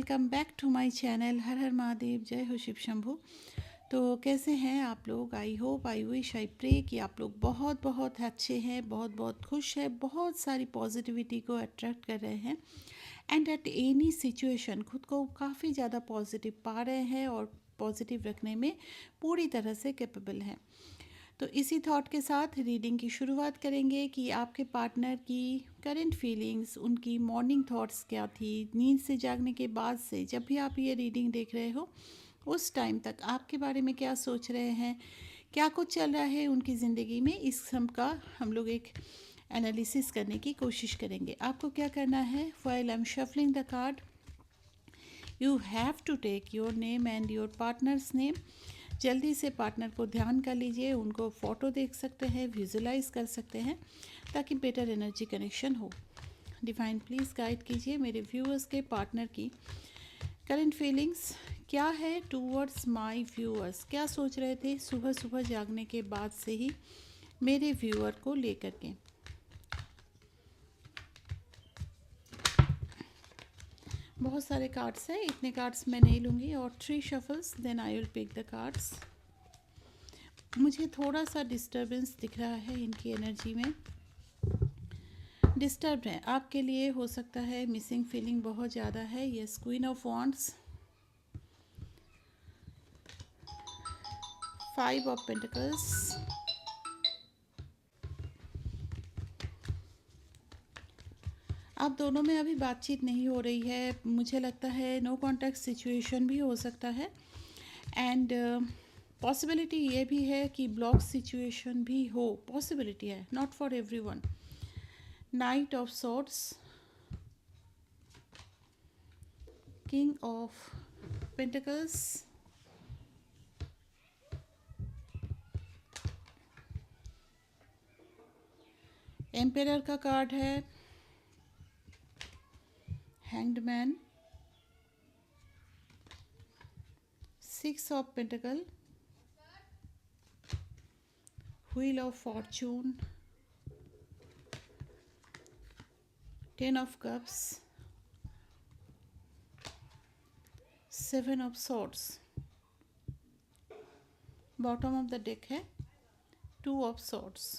Welcome back to my channel. हर हर महादेव, जय हो शिव शंभू। तो कैसे हैं आप लोग? I hope, I wish, I pray कि आप लोग बहुत बहुत अच्छे हैं, बहुत बहुत खुश हैं, बहुत सारी पॉजिटिविटी को अट्रैक्ट कर रहे हैं एंड एट एनी सिचुएशन खुद को काफ़ी ज़्यादा पॉजिटिव पा रहे हैं और पॉजिटिव रखने में पूरी तरह से कैपेबल हैं। तो इसी थॉट के साथ रीडिंग की शुरुआत करेंगे कि आपके पार्टनर की करंट फीलिंग्स, उनकी मॉर्निंग थॉट्स क्या थी, नींद से जागने के बाद से जब भी आप ये रीडिंग देख रहे हो उस टाइम तक आपके बारे में क्या सोच रहे हैं, क्या कुछ चल रहा है उनकी ज़िंदगी में। इस सब का हम लोग एक एनालिसिस करने की कोशिश करेंगे। आपको क्या करना है, while I am shuffling the card you have to take your name and your partner's name. जल्दी से पार्टनर को ध्यान कर लीजिए, उनको फ़ोटो देख सकते हैं, विजुलाइज कर सकते हैं ताकि बेटर एनर्जी कनेक्शन हो। डिवाइन प्लीज़ गाइड कीजिए मेरे व्यूअर्स के पार्टनर की करंट फीलिंग्स क्या है टूवर्ड्स माय व्यूअर्स। क्या सोच रहे थे सुबह सुबह जागने के बाद से ही मेरे व्यूअर को लेकर के। बहुत सारे कार्ड्स हैं, इतने कार्ड्स मैं नहीं लूँगी और 3 shuffles then I will pick the cards. मुझे थोड़ा सा डिस्टर्बेंस दिख रहा है इनकी एनर्जी में, डिस्टर्ब है। आपके लिए हो सकता है मिसिंग फीलिंग बहुत ज़्यादा है। Yes, queen of wands, 5 of pentacles, आप दोनों में अभी बातचीत नहीं हो रही है। मुझे लगता है नो कॉन्टैक्ट सिचुएशन भी हो सकता है एंड पॉसिबिलिटी ये भी है कि ब्लॉक सिचुएशन भी हो, पॉसिबिलिटी है, not for everyone. Night of swords, king of pentacles, emperor का कार्ड है, hanged man, 6 of pentacle, wheel of Fortune, 10 of cups, 7 of swords. Bottom of the deck है 2 ऑफ सॉर्ड्स,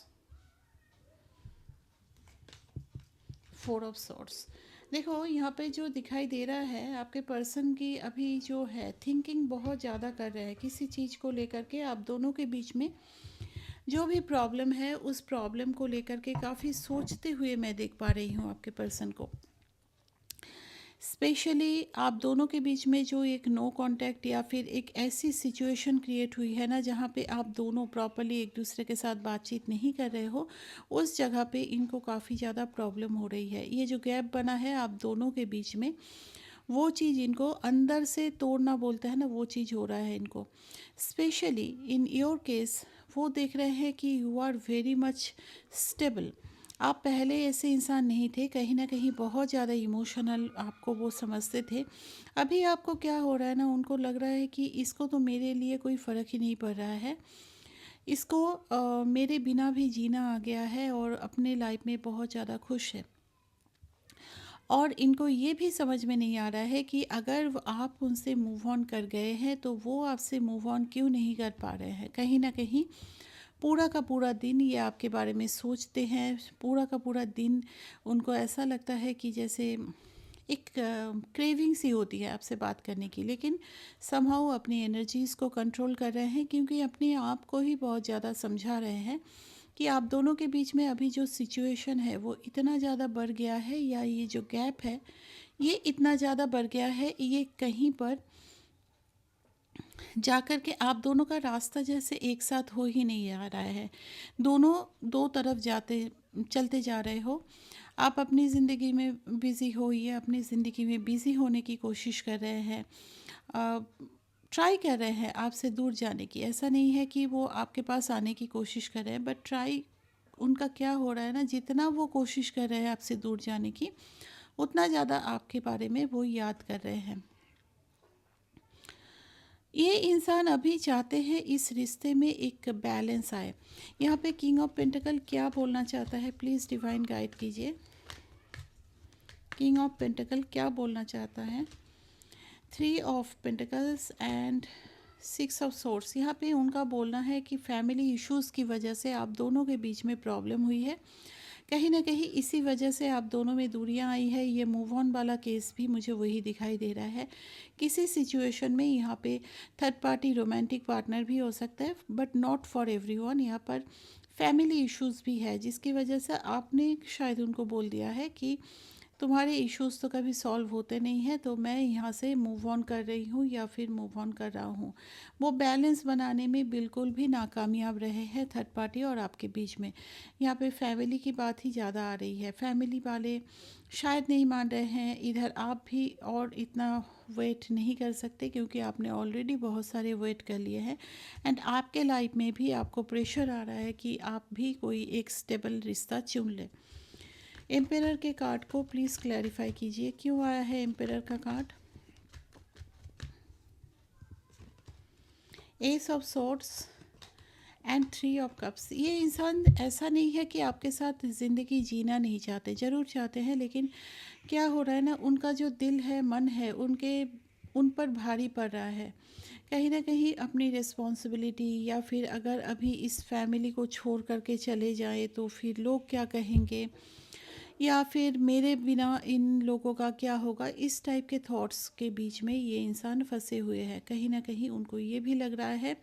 4 ऑफ सॉर्ड्स। देखो यहाँ पे जो दिखाई दे रहा है आपके पर्सन की अभी जो है थिंकिंग बहुत ज़्यादा कर रहे हैं किसी चीज़ को लेकर के। आप दोनों के बीच में जो भी प्रॉब्लम है उस प्रॉब्लम को लेकर के काफ़ी सोचते हुए मैं देख पा रही हूँ आपके पर्सन को। स्पेशली आप दोनों के बीच में जो एक नो कांटेक्ट या फिर एक ऐसी सिचुएशन क्रिएट हुई है ना जहाँ पे आप दोनों प्रॉपरली एक दूसरे के साथ बातचीत नहीं कर रहे हो, उस जगह पे इनको काफ़ी ज़्यादा प्रॉब्लम हो रही है। ये जो गैप बना है आप दोनों के बीच में, वो चीज़ इनको अंदर से तोड़ना बोलते हैं ना, वो चीज़ हो रहा है इनको। स्पेशली इन योर केस वो देख रहे हैं कि you are very much stable. आप पहले ऐसे इंसान नहीं थे, कहीं ना कहीं बहुत ज़्यादा इमोशनल आपको वो समझते थे। अभी आपको क्या हो रहा है ना, उनको लग रहा है कि इसको तो मेरे लिए कोई फ़र्क ही नहीं पड़ रहा है, इसको मेरे बिना भी जीना आ गया है और अपने लाइफ में बहुत ज़्यादा खुश है। और इनको ये भी समझ में नहीं आ रहा है कि अगर आप उनसे मूव ऑन कर गए हैं तो वो आपसे मूव ऑन क्यों नहीं कर पा रहे हैं। कहीं ना कहीं पूरा का पूरा दिन ये आपके बारे में सोचते हैं, पूरा का पूरा दिन उनको ऐसा लगता है कि जैसे एक क्रेविंग सी होती है आपसे बात करने की, लेकिन समहाउ अपनी एनर्जीज़ को कंट्रोल कर रहे हैं क्योंकि अपने आप को ही बहुत ज़्यादा समझा रहे हैं कि आप दोनों के बीच में अभी जो सिचुएशन है वो इतना ज़्यादा बढ़ गया है, या ये जो गैप है ये इतना ज़्यादा बढ़ गया है, ये कहीं पर जाकर के आप दोनों का रास्ता जैसे एक साथ हो ही नहीं आ रहा है। दोनों दो तरफ चलते जा रहे हो। आप अपनी ज़िंदगी में बिज़ी हो, ये अपनी ज़िंदगी में बिज़ी होने की कोशिश कर रहे हैं, ट्राई कर रहे हैं आपसे दूर जाने की। ऐसा नहीं है कि वो आपके पास आने की कोशिश कर रहे हैं, बट ट्राई उनका क्या हो रहा है ना, जितना वो कोशिश कर रहे हैं आपसे दूर जाने की, उतना ज़्यादा आपके बारे में वो याद कर रहे हैं। ये इंसान अभी चाहते हैं इस रिश्ते में एक बैलेंस आए। यहाँ पे किंग ऑफ पेंटिकल क्या बोलना चाहता है, प्लीज़ डिवाइन गाइड कीजिए। किंग ऑफ पेंटिकल क्या बोलना चाहता है? Three of pentacles and six of source. यहाँ पे उनका बोलना है कि फैमिली इश्यूज़ की वजह से आप दोनों के बीच में प्रॉब्लम हुई है, कहीं ना कहीं इसी वजह से आप दोनों में दूरियां आई है। ये मूव ऑन वाला केस भी मुझे वही दिखाई दे रहा है। किसी सिचुएशन में यहाँ पे थर्ड पार्टी रोमांटिक पार्टनर भी हो सकता है, बट नॉट फॉर एवरीवन। यहाँ पर फैमिली इश्यूज़ भी है जिसकी वजह से आपने शायद उनको बोल दिया है कि तुम्हारे इश्यूज़ तो कभी सॉल्व होते नहीं हैं, तो मैं यहाँ से मूव ऑन कर रही हूँ या फिर मूव ऑन कर रहा हूँ। वो बैलेंस बनाने में बिल्कुल भी नाकामयाब रहे हैं थर्ड पार्टी और आपके बीच में। यहाँ पे फैमिली की बात ही ज़्यादा आ रही है। फैमिली वाले शायद नहीं मान रहे हैं, इधर आप भी और इतना वेट नहीं कर सकते क्योंकि आपने ऑलरेडी बहुत सारे वेट कर लिए हैं। एंड आपके लाइफ में भी आपको प्रेशर आ रहा है कि आप भी कोई एक स्टेबल रिश्ता चुन लें। एम्पेरर के कार्ड को प्लीज़ क्लैरिफाई कीजिए, क्यों आया है एम्पेरर का card. S of swords and three of cups. ये इंसान ऐसा नहीं है कि आपके साथ ज़िंदगी जीना नहीं चाहते, ज़रूर चाहते हैं, लेकिन क्या हो रहा है ना, उनका जो दिल है, मन है, उन पर भारी पड़ रहा है। कहीं ना कहीं अपनी रिस्पॉन्सिबिलिटी, या फिर अगर अभी इस फैमिली को छोड़ करके चले जाए तो फिर लोग क्या कहेंगे, या फिर मेरे बिना इन लोगों का क्या होगा, इस टाइप के थॉट्स के बीच में ये इंसान फंसे हुए हैं। कहीं ना कहीं उनको ये भी लग रहा है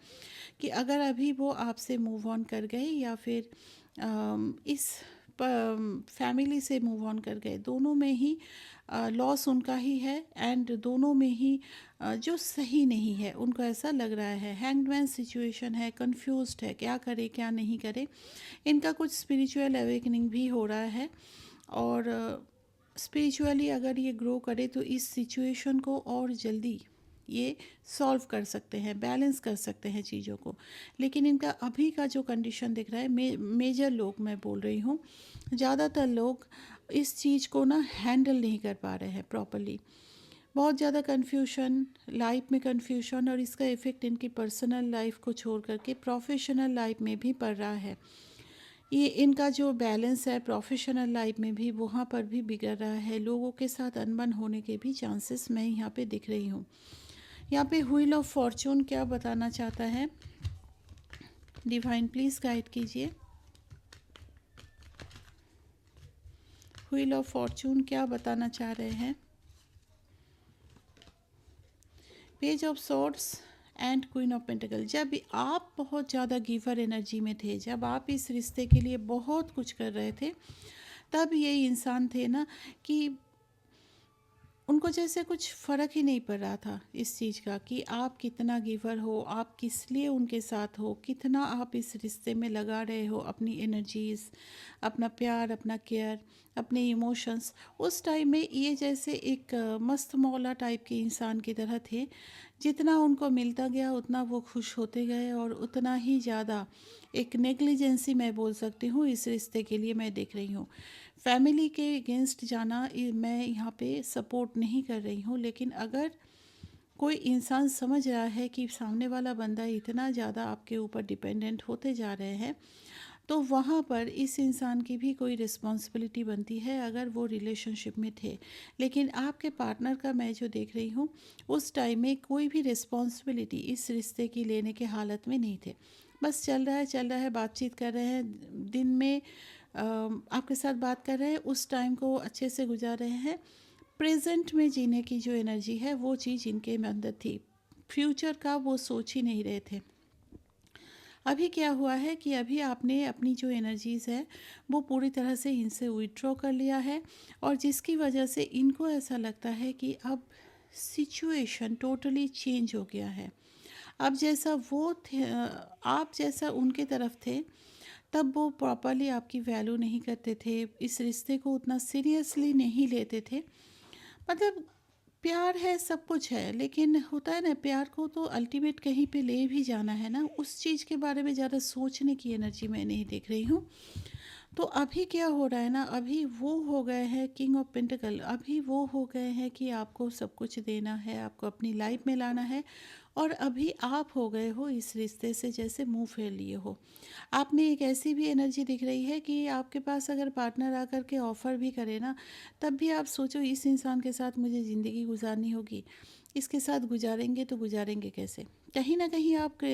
कि अगर अभी वो आपसे मूव ऑन कर गए या फिर इस फैमिली से मूव ऑन कर गए, दोनों में ही लॉस उनका ही है। एंड दोनों में ही जो सही नहीं है, उनको ऐसा लग रहा है। हैंगमैन सिचुएशन है, कंफ्यूज्ड है, क्या करे क्या नहीं करे। इनका कुछ स्पिरिचुअल अवेकनिंग भी हो रहा है, और स्पिरिचुअली अगर ये ग्रो करे तो इस सिचुएशन को और जल्दी ये सॉल्व कर सकते हैं, बैलेंस कर सकते हैं चीज़ों को। लेकिन इनका अभी का जो कंडीशन दिख रहा है, मेजर लोग मैं बोल रही हूँ, ज़्यादातर लोग इस चीज़ को ना हैंडल नहीं कर पा रहे हैं प्रॉपरली। बहुत ज़्यादा कन्फ्यूशन, लाइफ में कन्फ्यूशन, और इसका इफ़ेक्ट इनकी पर्सनल लाइफ को छोड़ करके प्रोफेशनल लाइफ में भी पड़ रहा है। ये इनका जो बैलेंस है प्रोफेशनल लाइफ में भी, वहाँ पर भी बिगड़ रहा है। लोगों के साथ अनबन होने के भी चांसेस मैं यहाँ पे दिख रही हूँ। यहाँ पे व्हील ऑफ फॉर्चून क्या बताना चाहता है, डिवाइन प्लीज़ गाइड कीजिए। व्हील ऑफ फॉर्चून क्या बताना चाह रहे हैं। Page of swords and queen of pentacle. जब आप बहुत ज़्यादा गिवर एनर्जी में थे, जब आप इस रिश्ते के लिए बहुत कुछ कर रहे थे, तब ये इंसान थे ना कि उनको जैसे कुछ फ़र्क ही नहीं पड़ रहा था इस चीज़ का कि आप कितना गिवर हो, आप किस लिए उनके साथ हो, कितना आप इस रिश्ते में लगा रहे हो अपनी एनर्जीज़, अपना प्यार, अपना केयर, अपने इमोशंस। उस टाइम में ये जैसे एक मस्त मौला टाइप के इंसान की तरह थे। जितना उनको मिलता गया उतना वो खुश होते गए, और उतना ही ज़्यादा एक नेग्लिजेंसी मैं बोल सकती हूँ इस रिश्ते के लिए मैं देख रही हूँ। फैमिली के अगेंस्ट जाना मैं यहाँ पे सपोर्ट नहीं कर रही हूँ, लेकिन अगर कोई इंसान समझ रहा है कि सामने वाला बंदा इतना ज़्यादा आपके ऊपर डिपेंडेंट होते जा रहे हैं, तो वहाँ पर इस इंसान की भी कोई रिस्पॉन्सिबिलिटी बनती है अगर वो रिलेशनशिप में थे। लेकिन आपके पार्टनर का मैं जो देख रही हूँ, उस टाइम में कोई भी रिस्पॉन्सिबिलिटी इस रिश्ते की लेने के हालत में नहीं थे। बस चल रहा है, बातचीत कर रहे हैं, दिन में आपके साथ बात कर रहे हैं, उस टाइम को अच्छे से गुजार रहे हैं। प्रेजेंट में जीने की जो एनर्जी है वो चीज़ इनके में अंदर थी, फ्यूचर का वो सोच ही नहीं रहे थे। अभी क्या हुआ है कि अभी आपने अपनी जो एनर्जीज़ है वो पूरी तरह से इनसे विड्रॉ कर लिया है, और जिसकी वजह से इनको ऐसा लगता है कि अब सिचुएशन टोटली चेंज हो गया है। अब जैसा वो थे, आप जैसा उनके तरफ थे, तब वो प्रॉपरली आपकी वैल्यू नहीं करते थे, इस रिश्ते को उतना सीरियसली नहीं लेते थे। मतलब प्यार है, सब कुछ है, लेकिन होता है ना, प्यार को तो अल्टीमेट कहीं पे ले भी जाना है ना, उस चीज़ के बारे में ज़्यादा सोचने की एनर्जी मैं नहीं देख रही हूँ। तो अभी क्या हो रहा है ना, अभी वो हो गए हैं किंग ऑफ पेंटिकल, अभी वो हो गए हैं कि आपको सब कुछ देना है, आपको अपनी लाइफ में लाना है, और अभी आप हो गए हो इस रिश्ते से जैसे मुंह फेर लिए हो। आप में एक ऐसी भी एनर्जी दिख रही है कि आपके पास अगर पार्टनर आकर के ऑफ़र भी करे ना, तब भी आप सोचो इस इंसान के साथ मुझे ज़िंदगी गुजारनी होगी, इसके साथ गुजारेंगे तो गुजारेंगे कैसे? कहीं न कहीं आप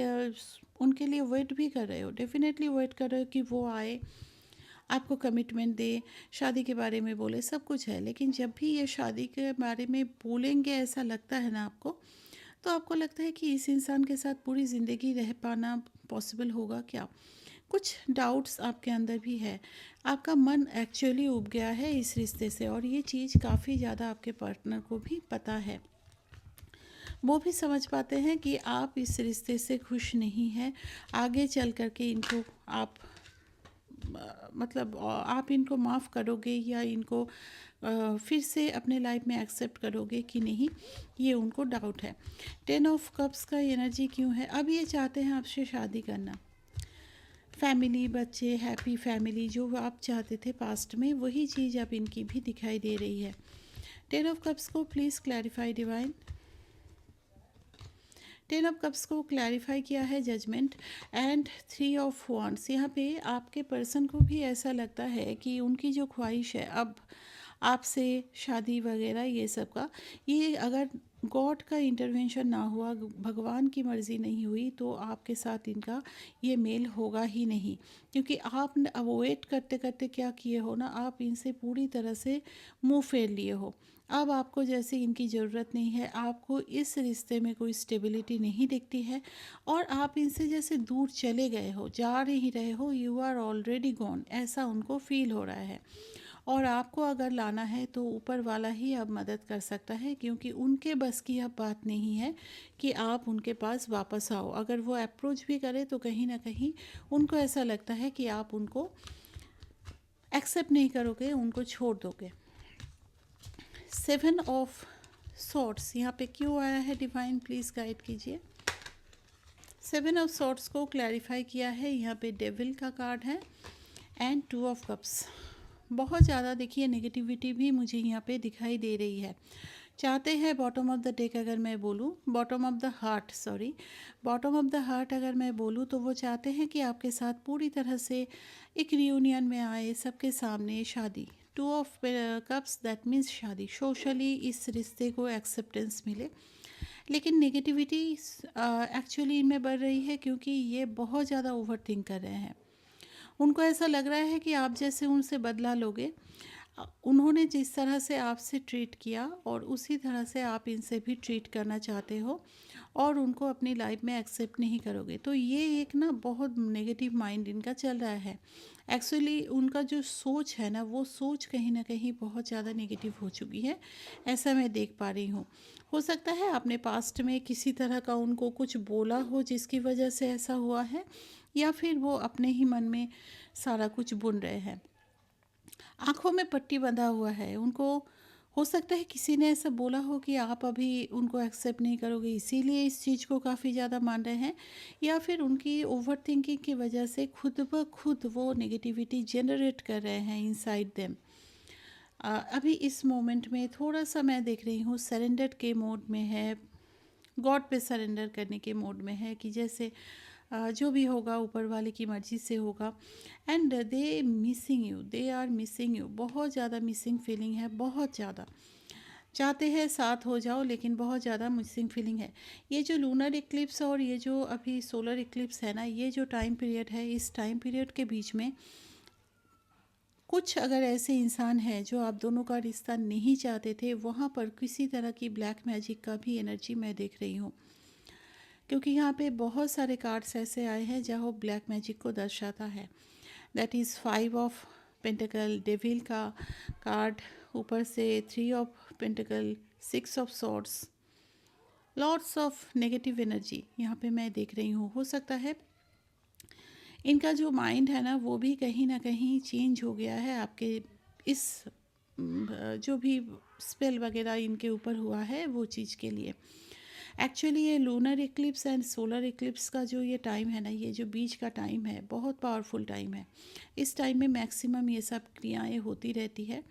उनके लिए वेट भी कर रहे हो, डेफ़िनेटली वेट कर रहे हो कि वो आए, आपको कमिटमेंट दे, शादी के बारे में बोले, सब कुछ है। लेकिन जब भी ये शादी के बारे में बोलेंगे ऐसा लगता है ना आपको, तो आपको लगता है कि इस इंसान के साथ पूरी ज़िंदगी रह पाना पॉसिबल होगा क्या? कुछ डाउट्स आपके अंदर भी है। आपका मन एक्चुअली ऊब गया है इस रिश्ते से और ये चीज़ काफ़ी ज़्यादा आपके पार्टनर को भी पता है। वो भी समझ पाते हैं कि आप इस रिश्ते से खुश नहीं हैं। आगे चल कर के इनको आप मतलब आप इनको माफ़ करोगे या इनको फिर से अपने लाइफ में एक्सेप्ट करोगे कि नहीं, ये उनको डाउट है। 10 ऑफ कप्स का एनर्जी क्यों है? अब ये चाहते हैं आपसे शादी करना, फैमिली, बच्चे, हैप्पी फैमिली, जो आप चाहते थे पास्ट में वही चीज़ अब इनकी भी दिखाई दे रही है। 10 ऑफ कप्स को please clarify divine. 10 of cups को क्लैरिफाई किया है जजमेंट एंड 3 ऑफ वांड्स। यहाँ पे आपके पर्सन को भी ऐसा लगता है कि उनकी जो ख्वाहिश है अब आपसे शादी वगैरह ये सब का, ये अगर गॉड का इंटरवेंशन ना हुआ, भगवान की मर्ज़ी नहीं हुई तो आपके साथ इनका ये मेल होगा ही नहीं। क्योंकि आप अवॉइड करते करते क्या किए हो ना, आप इनसे पूरी तरह से मुंह फेर लिए हो। अब आपको जैसे इनकी ज़रूरत नहीं है, आपको इस रिश्ते में कोई स्टेबिलिटी नहीं दिखती है और आप इनसे जैसे दूर चले गए हो, जा नहीं रहे हो, यू आर ऑलरेडी गॉन, ऐसा उनको फील हो रहा है। और आपको अगर लाना है तो ऊपर वाला ही अब मदद कर सकता है, क्योंकि उनके बस की अब बात नहीं है कि आप उनके पास वापस आओ। अगर वो अप्रोच भी करे तो कहीं ना कहीं उनको ऐसा लगता है कि आप उनको एक्सेप्ट नहीं करोगे, उनको छोड़ दोगे। 7 ऑफ सॉर्ट्स यहाँ पे क्यों आया है डिवाइन, प्लीज़ गाइड कीजिए। 7 ऑफ सॉर्ट्स को क्लैरिफाई किया है, यहाँ पे डेविल का कार्ड है एंड 2 ऑफ कप्स। बहुत ज़्यादा देखिए नेगेटिविटी भी मुझे यहाँ पे दिखाई दे रही है। चाहते हैं बॉटम ऑफ द डेक, अगर मैं बोलूँ bottom of the heart, sorry bottom of the heart अगर मैं बोलूँ तो वो चाहते हैं कि आपके साथ पूरी तरह से एक रियूनियन में आए, सबके सामने शादी। 2 ऑफ कप्स दैट मीन्स शादी, सोशली इस रिश्ते को एक्सेप्टेंस मिले। लेकिन नेगेटिविटी एक्चुअली इनमें बढ़ रही है क्योंकि ये बहुत ज़्यादा ओवर थिंक कर रहे हैं। उनको ऐसा लग रहा है कि आप जैसे उनसे बदला लोगे, उन्होंने जिस तरह से आपसे ट्रीट किया और उसी तरह से आप इनसे भी ट्रीट करना चाहते हो और उनको अपनी लाइफ में एक्सेप्ट नहीं करोगे। तो ये एक ना बहुत नेगेटिव माइंड इनका चल रहा है। एक्चुअली उनका जो सोच है ना, वो सोच कहीं ना कहीं बहुत ज़्यादा नेगेटिव हो चुकी है, ऐसा मैं देख पा रही हूँ। हो सकता है आपने पास्ट में किसी तरह का उनको कुछ बोला हो जिसकी वजह से ऐसा हुआ है, या फिर वो अपने ही मन में सारा कुछ बुन रहे हैं। आँखों में पट्टी बंधा हुआ है उनको। हो सकता है किसी ने ऐसा बोला हो कि आप अभी उनको एक्सेप्ट नहीं करोगे, इसीलिए इस चीज़ को काफ़ी ज़्यादा मान रहे हैं, या फिर उनकी ओवर थिंकिंग की वजह से खुद ब खुद वो नेगेटिविटी जनरेट कर रहे हैं इनसाइड देम। अभी इस मोमेंट में थोड़ा सा मैं देख रही हूँ सरेंडर के मोड में है, गॉड पे सरेंडर करने के मोड में है कि जैसे जो भी होगा ऊपर वाले की मर्ज़ी से होगा। And they missing you, they are missing you, बहुत ज़्यादा मिसिंग फीलिंग है, बहुत ज़्यादा चाहते हैं साथ हो जाओ लेकिन बहुत ज़्यादा मिसिंग फीलिंग है। ये जो लूनर इक्लिप्स और ये जो अभी सोलर इक्लिप्स है ना, ये जो टाइम पीरियड है, इस टाइम पीरियड के बीच में कुछ अगर ऐसे इंसान हैं जो आप दोनों का रिश्ता नहीं चाहते थे, वहाँ पर किसी तरह की ब्लैक मैजिक का भी एनर्जी मैं देख रही हूँ। क्योंकि यहाँ पे बहुत सारे कार्ड्स ऐसे आए हैं जहाँ ब्लैक मैजिक को दर्शाता है। That is 5 of pentacle, devil का कार्ड, ऊपर से 3 of pentacle, 6 of swords, lots of negative energy यहाँ पे मैं देख रही हूँ। हो सकता है इनका जो माइंड है ना, वो भी कहीं ना कहीं चेंज हो गया है आपके इस जो भी स्पेल वगैरह इनके ऊपर हुआ है वो चीज़ के लिए। एक्चुअली ये lunar Eclipse and solar Eclipse का जो ये टाइम है ना, ये जो बीच का टाइम है, बहुत पावरफुल टाइम है। इस टाइम में मैक्सिमम ये सब क्रियाएं होती रहती है।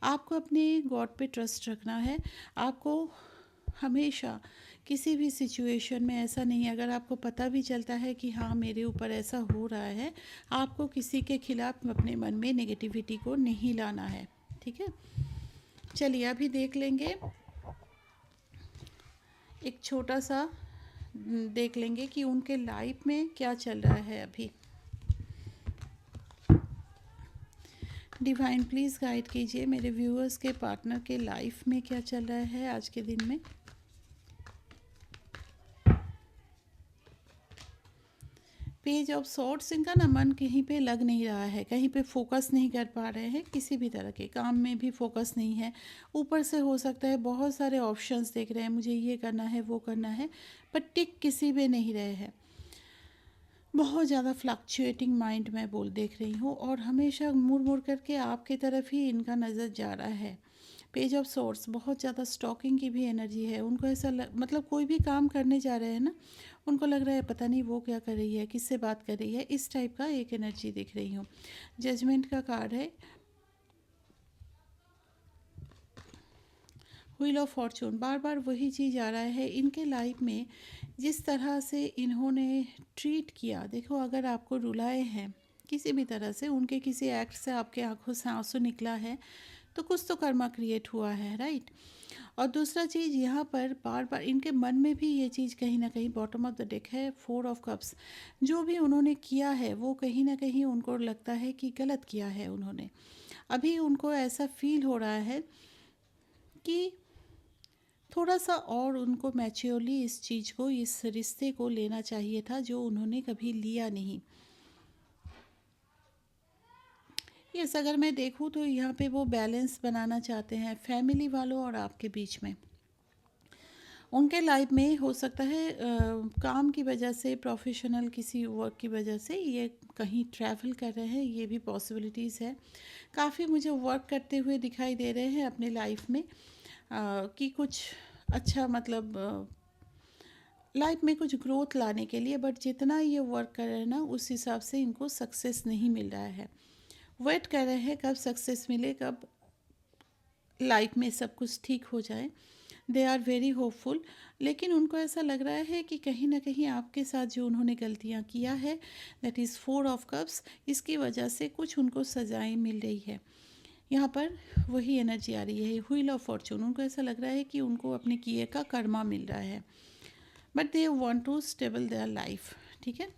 आपको अपने गॉड पे ट्रस्ट रखना है। आपको हमेशा किसी भी सिचुएशन में ऐसा नहीं, अगर आपको पता भी चलता है कि हाँ मेरे ऊपर ऐसा हो रहा है, आपको किसी के खिलाफ अपने मन में नेगेटिविटी को नहीं लाना है। ठीक है, चलिए अभी देख लेंगे एक छोटा सा देख लेंगे कि उनके लाइफ में क्या चल रहा है अभी। डिवाइन प्लीज़ गाइड कीजिए मेरे व्यूअर्स के पार्टनर के लाइफ में क्या चल रहा है आज के दिन में। पेज ऑफ सॉर्ड्स, इनका ना मन कहीं पे लग नहीं रहा है, कहीं पे फोकस नहीं कर पा रहे हैं, किसी भी तरह के काम में भी फोकस नहीं है। ऊपर से हो सकता है बहुत सारे ऑप्शंस देख रहे हैं, मुझे ये करना है वो करना है, पर टिक किसी में नहीं रहे हैं। बहुत ज़्यादा फ्लक्चुएटिंग माइंड मैं देख रही हूँ, और हमेशा मुड़ मुड़ करके आपकी तरफ ही इनका नज़र जा रहा है। पेज ऑफ सोर्स, बहुत ज़्यादा स्टॉकिंग की भी एनर्जी है। उनको ऐसा मतलब कोई भी काम करने जा रहे हैं ना, उनको लग रहा है पता नहीं वो क्या कर रही है, किससे बात कर रही है, इस टाइप का एक एनर्जी दिख रही हूँ। जजमेंट का कार्ड है, व्हील ऑफ फॉर्चून, बार बार वही चीज़ आ रहा है इनके लाइफ में। जिस तरह से इन्होंने ट्रीट किया, देखो अगर आपको रुलाए हैं किसी भी तरह से, उनके किसी एक्ट से आपके आंखों से आंसू निकला है, तो कुछ तो कर्मा क्रिएट हुआ है, राइट। और दूसरा चीज़ यहाँ पर बार बार इनके मन में भी ये चीज़ कहीं ना कहीं, बॉटम ऑफ द डेक है 4 ऑफ कप्स, जो भी उन्होंने किया है वो कहीं ना कहीं उनको लगता है कि गलत किया है उन्होंने। अभी उनको ऐसा फील हो रहा है कि थोड़ा सा और उनको मैच्योरली इस चीज़ को, इस रिश्ते को लेना चाहिए था, जो उन्होंने कभी लिया नहीं। यस, अगर मैं देखूँ तो यहाँ पे वो बैलेंस बनाना चाहते हैं फैमिली वालों और आपके बीच में। उनके लाइफ में हो सकता है काम की वजह से, प्रोफेशनल किसी वर्क की वजह से ये कहीं ट्रैवल कर रहे हैं, ये भी पॉसिबिलिटीज़ है। काफ़ी मुझे वर्क करते हुए दिखाई दे रहे हैं अपने लाइफ में, कि कुछ अच्छा मतलब लाइफ में कुछ ग्रोथ लाने के लिए, बट जितना ये वर्क कर रहे हैं ना उस हिसाब से इनको सक्सेस नहीं मिल रहा है। वेट कर रहे हैं कब सक्सेस मिले, कब लाइफ में सब कुछ ठीक हो जाए। दे आर वेरी होपफुल, लेकिन उनको ऐसा लग रहा है कि कहीं ना कहीं आपके साथ जो उन्होंने गलतियाँ किया है, दैट इज़ 4 ऑफ कप्स, इसकी वजह से कुछ उनको सजाएं मिल रही है। यहाँ पर वही एनर्जी आ रही है, व्हील ऑफ फॉर्चून। उनको ऐसा लग रहा है कि उनको अपने किए का कर्मा मिल रहा है, but they want to stable their life, ठीक है।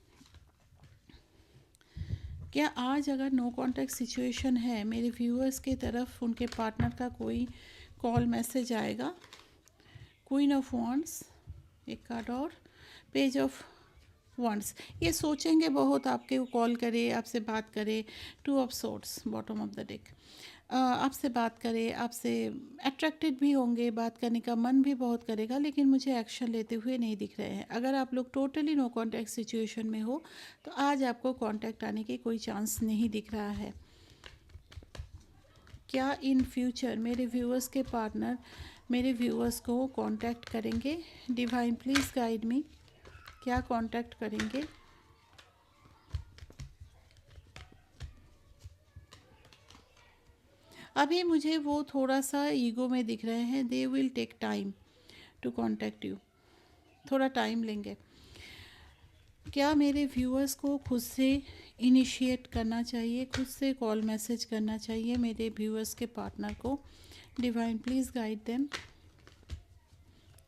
क्या आज अगर नो कॉन्टैक्ट सिचुएशन है, मेरे व्यूअर्स की तरफ उनके पार्टनर का कोई कॉल मैसेज आएगा। क्वीन ऑफ वॉन्ड्स, एक कार्ड और, पेज ऑफ वॉन्ड्स, ये सोचेंगे बहुत आपके को कॉल करे, आपसे बात करे। 2 of swords, bottom of the deck, आपसे बात करे, आपसे अट्रैक्टेड भी होंगे, बात करने का मन भी बहुत करेगा, लेकिन मुझे एक्शन लेते हुए नहीं दिख रहे हैं। अगर आप लोग टोटली नो कॉन्टैक्ट सिचुएशन में हो तो आज आपको कॉन्टैक्ट आने की कोई चांस नहीं दिख रहा है। क्या इन फ्यूचर मेरे व्यूअर्स के पार्टनर मेरे व्यूअर्स को कांटेक्ट करेंगे? डिवाइन प्लीज़ गाइड मी, क्या कांटेक्ट करेंगे? अभी मुझे वो थोड़ा सा ईगो में दिख रहे हैं। They will take time to contact you, थोड़ा टाइम लेंगे। क्या मेरे व्यूअर्स को खुद से इनिशिएट करना चाहिए, खुद से कॉल मैसेज करना चाहिए मेरे व्यूअर्स के पार्टनर को? डिवाइन प्लीज़ गाइड देम,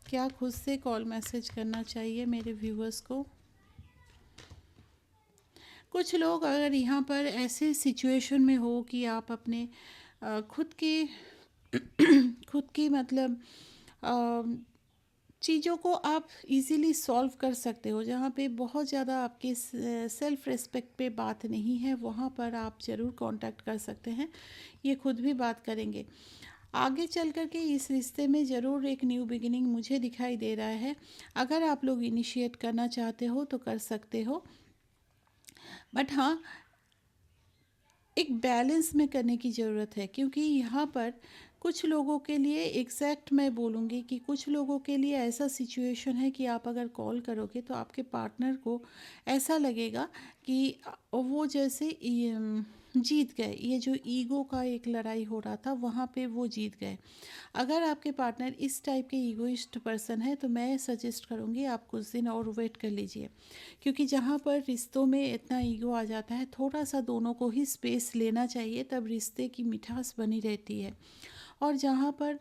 क्या खुद से कॉल मैसेज करना चाहिए मेरे व्यूअर्स को? कुछ लोग अगर यहाँ पर ऐसे सिचुएशन में हो कि आप अपने खुद की खुद की मतलब चीज़ों को आप इजीली सॉल्व कर सकते हो, जहाँ पे बहुत ज़्यादा आपके सेल्फ रिस्पेक्ट पे बात नहीं है, वहाँ पर आप ज़रूर कांटेक्ट कर सकते हैं। ये खुद भी बात करेंगे। आगे चल कर के इस रिश्ते में ज़रूर एक न्यू बिगिनिंग मुझे दिखाई दे रहा है। अगर आप लोग इनिशिएट करना चाहते हो तो कर सकते हो, बट हाँ, एक बैलेंस में करने की ज़रूरत है, क्योंकि यहाँ पर कुछ लोगों के लिए, एग्जैक्ट मैं बोलूँगी कि कुछ लोगों के लिए ऐसा सिचुएशन है कि आप अगर कॉल करोगे तो आपके पार्टनर को ऐसा लगेगा कि वो जैसे जीत गए। ये जो ईगो का एक लड़ाई हो रहा था वहाँ पे वो जीत गए। अगर आपके पार्टनर इस टाइप के ईगोइस्ट पर्सन है तो मैं सजेस्ट करूँगी आप कुछ दिन और वेट कर लीजिए, क्योंकि जहाँ पर रिश्तों में इतना ईगो आ जाता है, थोड़ा सा दोनों को ही स्पेस लेना चाहिए, तब रिश्ते की मिठास बनी रहती है। और जहाँ पर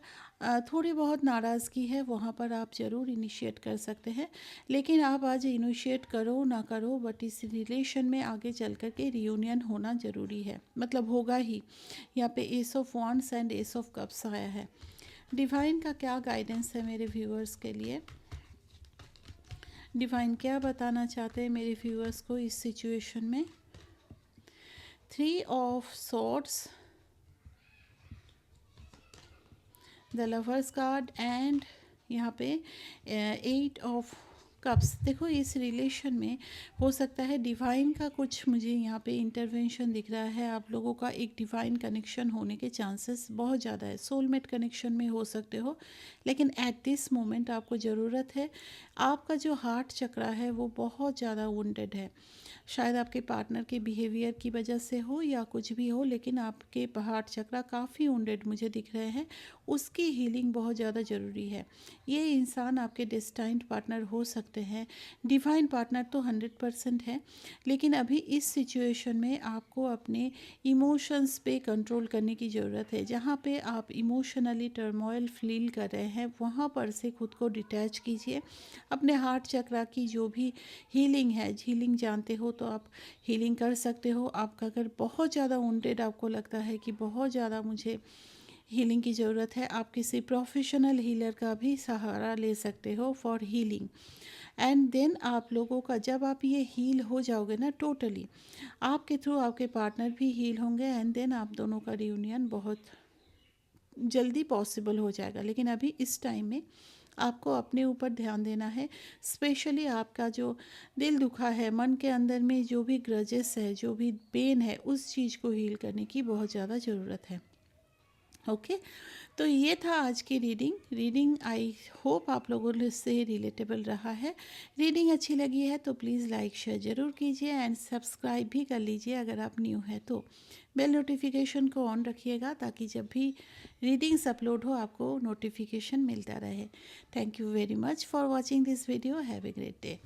थोड़ी बहुत नाराज़गी है वहाँ पर आप ज़रूर इनिशिएट कर सकते हैं। लेकिन आप आज इनिशिएट करो ना करो, बट इस रिलेशन में आगे चल कर के रियूनियन होना ज़रूरी है, मतलब होगा ही। यहाँ पे S of wands and S of cups आया है। डिवाइन का क्या गाइडेंस है मेरे व्यूअर्स के लिए? डिवाइन क्या बताना चाहते हैं मेरे व्यूअर्स को इस सिचुएशन में? 3 of swords, the lovers card and यहाँ पे 8 ऑफ कप्स। देखो इस रिलेशन में हो सकता है डिवाइन का कुछ मुझे यहाँ पे इंटरवेंशन दिख रहा है। आप लोगों का एक डिवाइन कनेक्शन होने के चांसेस बहुत ज़्यादा है। सोलमेट कनेक्शन में हो सकते हो, लेकिन एट दिस मोमेंट आपको ज़रूरत है। आपका जो हार्ट चक्रा है वो बहुत ज़्यादा वुंडेड है। शायद आपके पार्टनर के बिहेवियर की वजह से हो या कुछ भी हो, लेकिन आपके हार्ट चक्रा काफ़ी वुंडेड मुझे दिख रहे हैं। उसकी हीलिंग बहुत ज़्यादा ज़रूरी है। ये इंसान आपके डेस्टाइन्ड पार्टनर हो सकते हैं। डिवाइन पार्टनर तो 100% है, लेकिन अभी इस सिचुएशन में आपको अपने इमोशंस पे कंट्रोल करने की ज़रूरत है। जहाँ पे आप इमोशनली टर्मोइल फील कर रहे हैं वहाँ पर से खुद को डिटैच कीजिए। अपने हार्ट चक्रा की जो भी हीलिंग है, हीलिंग जानते हो तो आप हीलिंग कर सकते हो। आपका अगर बहुत ज़्यादा वुंडेड आपको लगता है कि बहुत ज़्यादा मुझे हीलिंग की ज़रूरत है, आप किसी प्रोफेशनल हीलर का भी सहारा ले सकते हो फॉर हीलिंग। एंड देन आप लोगों का जब आप ये हील हो जाओगे ना टोटली, आपके थ्रू आपके पार्टनर भी हील होंगे एंड देन आप दोनों का रियूनियन बहुत जल्दी पॉसिबल हो जाएगा। लेकिन अभी इस टाइम में आपको अपने ऊपर ध्यान देना है। स्पेशली आपका जो दिल दुखा है, मन के अंदर में जो भी ग्रजेस है, जो भी पेन है, उस चीज़ को हील करने की बहुत ज़्यादा ज़रूरत है। ओके, तो ये था आज की रीडिंग आई होप आप लोगों से रिलेटेबल रहा है। रीडिंग अच्छी लगी है तो प्लीज़ लाइक शेयर ज़रूर कीजिए एंड सब्सक्राइब भी कर लीजिए अगर आप न्यू है तो। बेल नोटिफिकेशन को ऑन रखिएगा ताकि जब भी रीडिंग्स अपलोड हो आपको नोटिफिकेशन मिलता रहे। Thank you very much for watching this video. Have a great day.